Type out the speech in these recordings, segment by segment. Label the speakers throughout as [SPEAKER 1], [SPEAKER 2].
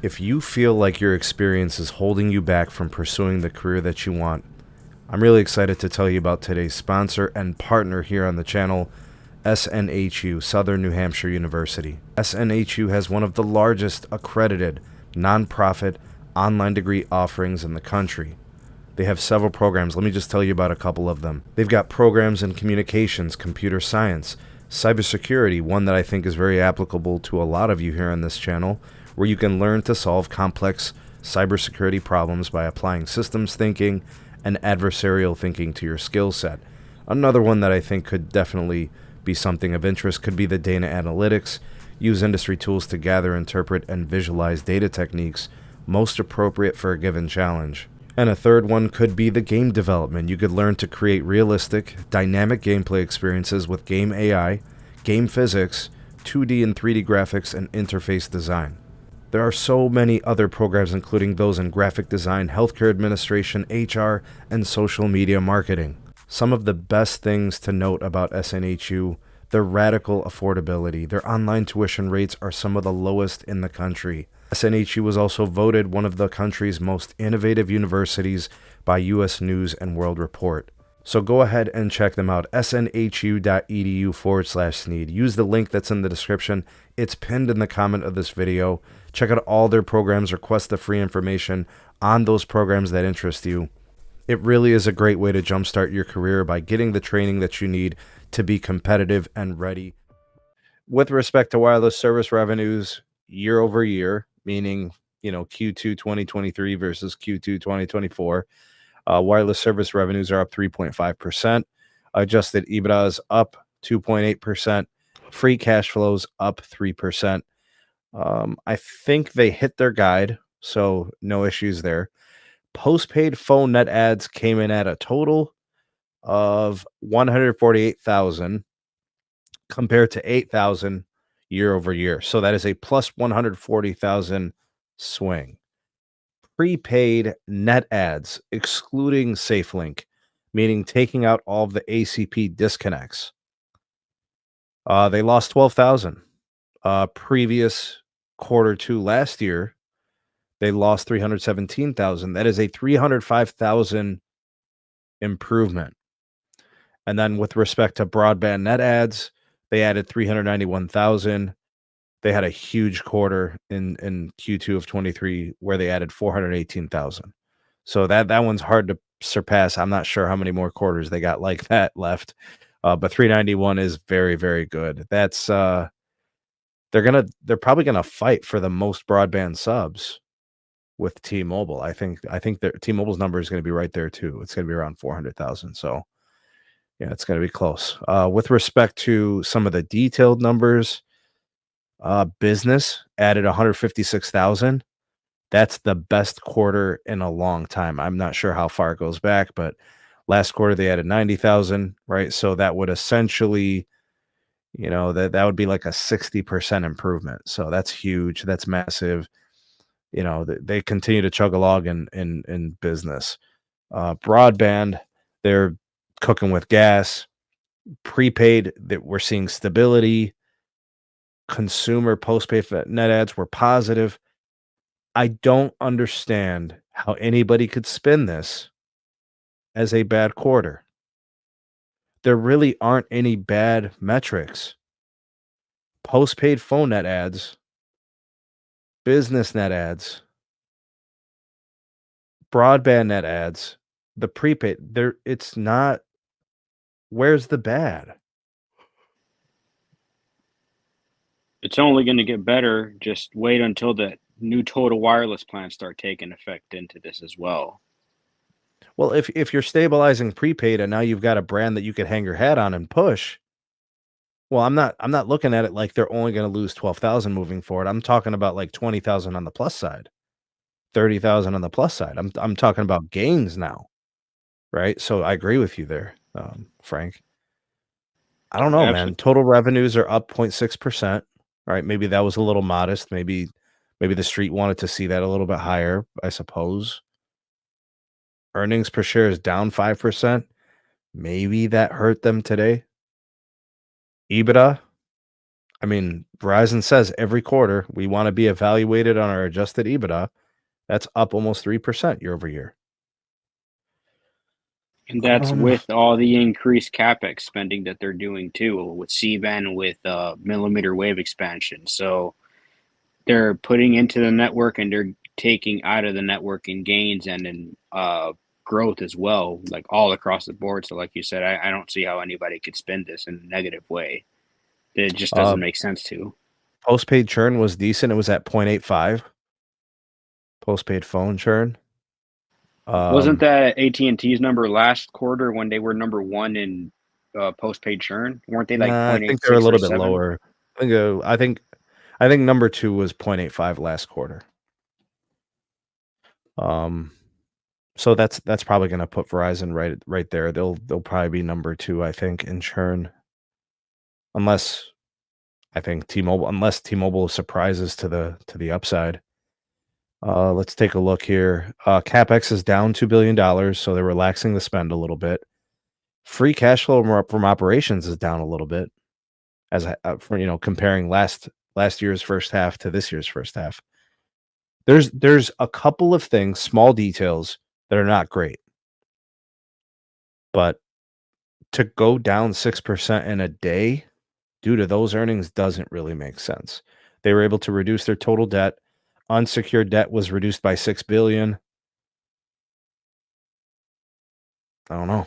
[SPEAKER 1] If you feel like your experience is holding you back from pursuing the career that you want, I'm really excited to tell you about today's sponsor and partner here on the channel, SNHU, Southern New Hampshire University. SNHU has one of the largest accredited nonprofit online degree offerings in the country. They have several programs. Let me just tell you about a couple of them. They've got programs in communications, computer science, cybersecurity, one that I think is very applicable to a lot of you here on this channel, where you can learn to solve complex cybersecurity problems by applying systems thinking and adversarial thinking to your skill set. Another one that I think could definitely be something of interest could be the data analytics. Use industry tools to gather, interpret, and visualize data techniques most appropriate for a given challenge. And a third one could be the game development. You could learn to create realistic, dynamic gameplay experiences with game AI, game physics, 2D and 3D graphics, and interface design. There are so many other programs, including those in graphic design, healthcare administration, HR, and social media marketing. Some of the best things to note about SNHU: their radical affordability. Their online tuition rates are some of the lowest in the country. SNHU was also voted one of the country's most innovative universities by U.S. News and World Report. So go ahead and check them out, snhu.edu/Sneed. Use the link that's in the description. It's pinned in the comment of this video. Check out all their programs, request the free information on those programs that interest you. It really is a great way to jumpstart your career by getting the training that you need to be competitive and ready. With respect to wireless service revenues year over year, meaning, Q2 2023 versus Q2 2024, wireless service revenues are up 3.5%. Adjusted EBITDA is up 2.8%. Free cash flows up 3%. I think they hit their guide, so no issues there. Postpaid phone net adds came in at a total of 148,000 compared to 8,000 year over year. So that is a plus 140,000 swing. Prepaid net adds, excluding SafeLink, meaning taking out all of the ACP disconnects, they lost 12,000. Previous quarter two last year, they lost 317,000. That is a 305,000 improvement. And then with respect to broadband net adds, they added 391,000. They had a huge quarter in Q2 of 23 where they added 418,000. So that one's hard to surpass. I'm not sure how many more quarters they got like that left. But 391 is very, very good. That's they're probably gonna fight for the most broadband subs with T-Mobile. I think T-Mobile's number is gonna be right there too. It's gonna be around 400,000. So yeah, it's gonna be close. With respect to some of the detailed numbers, business added 156,000. That's the best quarter in a long time. I'm not sure how far it goes back, but last quarter they added 90,000, right? So that would essentially, that would be like a 60% improvement. So that's huge. That's massive. They continue to chug along in business. Broadband, they're cooking with gas. Prepaid, that we're seeing stability. Consumer postpaid net adds were positive. I don't understand how anybody could spin this as a bad quarter. There really aren't any bad metrics. Postpaid phone net adds, business net adds, broadband net adds, the prepaid, it's not. Where's the bad?
[SPEAKER 2] It's only going to get better. Just wait until the new total wireless plans start taking effect into this as well.
[SPEAKER 1] Well, if you're stabilizing prepaid and now you've got a brand that you could hang your hat on and push, well, I'm not looking at it like they're only going to lose 12,000 moving forward. I'm talking about like 20,000 on the plus side, 30,000 on the plus side. I'm talking about gains now, right? So I agree with you there, Frank. I don't know, man.
[SPEAKER 2] Absolutely.
[SPEAKER 1] Total revenues are up 0.6%, right? Maybe that was a little modest. Maybe the street wanted to see that a little bit higher, I suppose. Earnings per share is down 5%. Maybe that hurt them today. EBITDA I mean, Verizon says every quarter we want to be evaluated on our adjusted EBITDA. That's up almost 3% year over year.
[SPEAKER 2] And that's with all the increased capex spending that they're doing too, with C-band, with millimeter wave expansion. So they're putting into the network and they're taking out of the network in gains and in growth as well, like all across the board. So, like you said, I don't see how anybody could spend this in a negative way. It just
[SPEAKER 1] Uh,
[SPEAKER 2] doesn't make sense to.
[SPEAKER 1] Postpaid churn was decent. It was at 0.85. Postpaid phone churn.
[SPEAKER 2] Wasn't that AT&T's number last quarter when they were number one in postpaid churn? Weren't they like
[SPEAKER 1] Nah, I think they were a
[SPEAKER 2] 0.86 or
[SPEAKER 1] little bit
[SPEAKER 2] 7?
[SPEAKER 1] lower. I think number 2 was 0.85 last quarter. So that's probably going to put Verizon right there. They'll probably be number 2, I think, in churn, unless T-Mobile surprises to the upside. Let's take a look here. CapEx is down $2 billion, so they're relaxing the spend a little bit. Free cash flow from operations is down a little bit, as for comparing last year's first half to this year's first half. There's a couple of things, small details that are not great, but to go down 6% in a day due to those earnings doesn't really make sense. They were able to reduce their total debt. Unsecured debt was reduced by $6 billion. I don't know.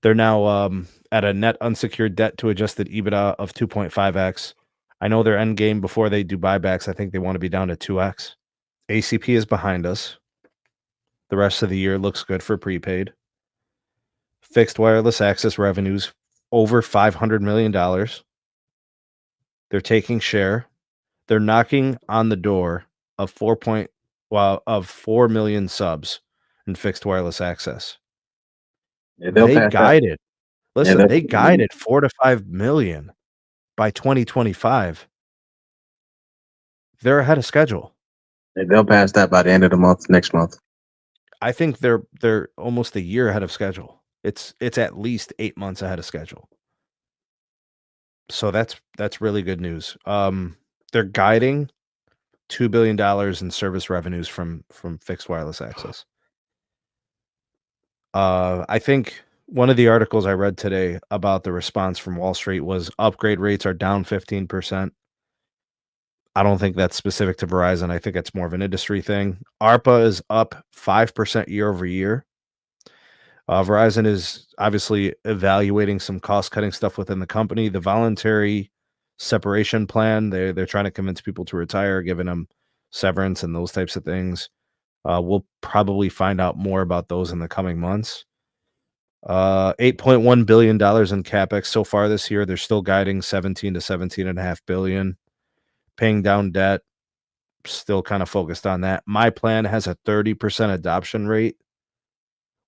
[SPEAKER 1] They're now at a net unsecured debt to adjusted EBITDA of 2.5x. I know their end game before they do buybacks, I think they want to be down to 2x. ACP is behind us. The rest of the year looks good for prepaid. Fixed wireless access revenues over $500 million. They're taking share. They're knocking on the door of 4 million subs in fixed wireless access.
[SPEAKER 3] Yeah, they'll
[SPEAKER 1] They
[SPEAKER 3] pass that.
[SPEAKER 1] guided.
[SPEAKER 3] Yeah,
[SPEAKER 1] Listen, they guided 4 to 5 million by 2025. They're ahead of schedule.
[SPEAKER 3] they'll pass that by the end of the month, next month.
[SPEAKER 1] I think they're almost a year ahead of schedule. It's at least 8 months ahead of schedule. So that's really good news. They're guiding $2 billion in service revenues from fixed wireless access. I think one of the articles I read today about the response from Wall Street was upgrade rates are down 15%. I don't think that's specific to Verizon. I think it's more of an industry thing. ARPA is up 5% year over year. Verizon is obviously evaluating some cost-cutting stuff within the company. The voluntary separation plan, they're trying to convince people to retire, giving them severance and those types of things. We'll probably find out more about those in the coming months. $8.1 billion in CapEx so far this year. They're still guiding 17 to 17.5 billion. Paying down debt, still kind of focused on that. MyPlan has a 30% adoption rate.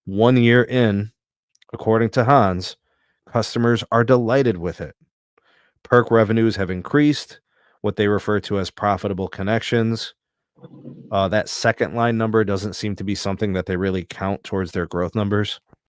[SPEAKER 1] 1 year in, according to Hans, customers are delighted with it. Perk revenues have increased, what they refer to as profitable connections. That second line number doesn't seem to be something that they really count towards their growth numbers.